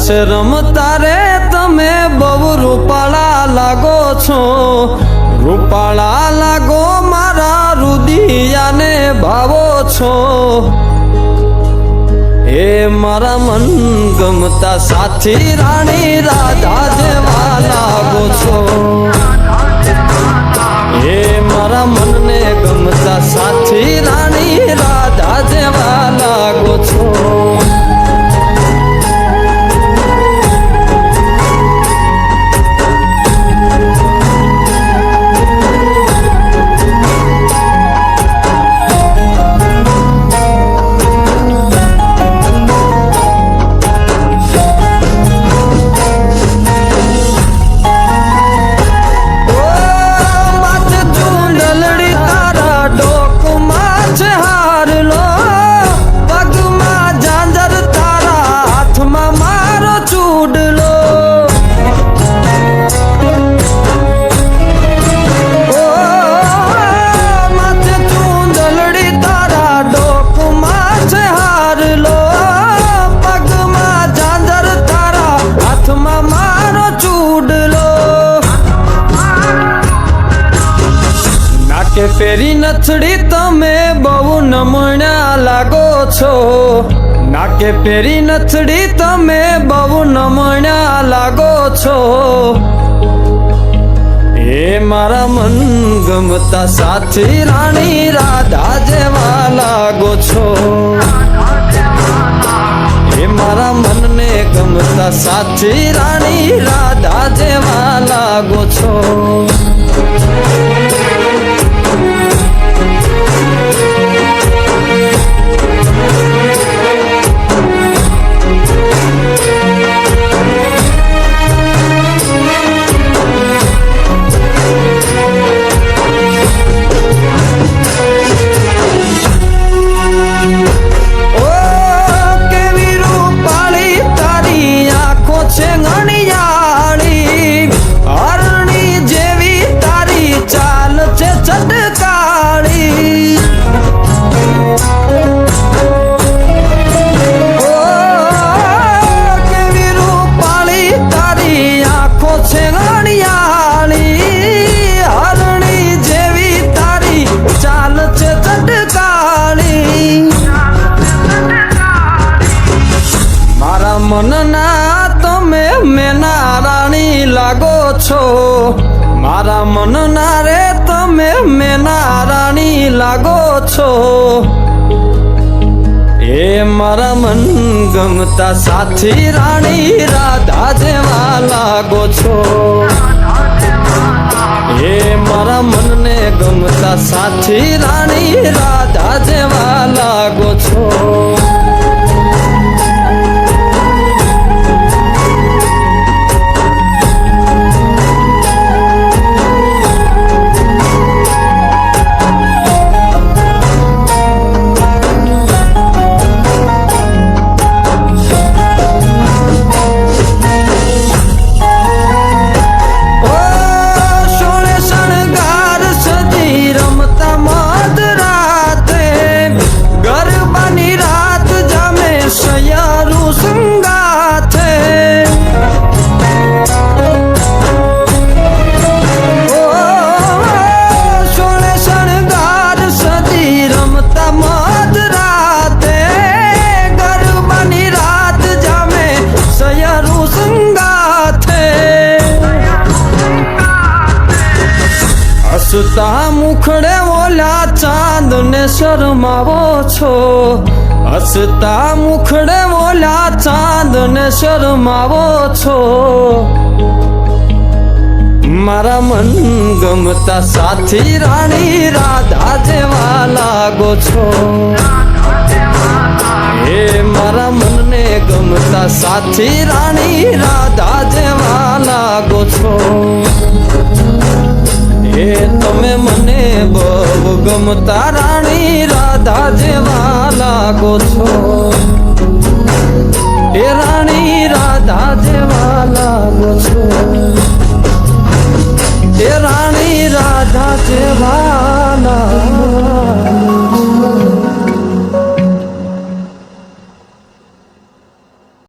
આશ્રમ તારે તમે બહુ રૂપાળા લાગો છો, રૂપાળા લાગો મારા રુદિયાને ભાવો છો। એ મારા મન ગમતા સાથી રાણી રાધા જેવા લાગો છો। એ મારા મનને ગમતા સાથી રાણી રાધા જેવા લાગો છો। કે પેરી નથડી તમે બહુ નમણ્યા લાગો છો, નાકે પેરી નથડી તમે બહુ નમણ્યા લાગો છો। એ મારા મન ગમતા સાથી રાણી રાધા જેવા લાગો છો। એ મારા મનને ગમતા સાથી રાણી રાધા જેવા લાગો છો। મનના તમે મેના રાણી લાગો છો, મારા મનના રે તમે મેના રાણી લાગો છો। એ મારા મન ગમતા સાથી રાણી રાધા જેવા લાગો છો। એ મારા મનને ગમતા સાથી રાણી રાધા જેવા લાગો છો। હસતા મુખડે ઓલા ચાંદ ને શરમાવો છો, હસતા મુખડે ઓલા ચાંદ ને શરમાવો છો। મારા મન ગમતા સાથી રાણી રાધા જેવા લાગો છો। એ મારા મનને ગમતા સાથી રાણી રાધા જેવા લાગો છો। એ તમે મને બહુ ગમતા રાણી રાધા જેવા લાગો છો। એ રાણી રાધા જેવા લાગો છો।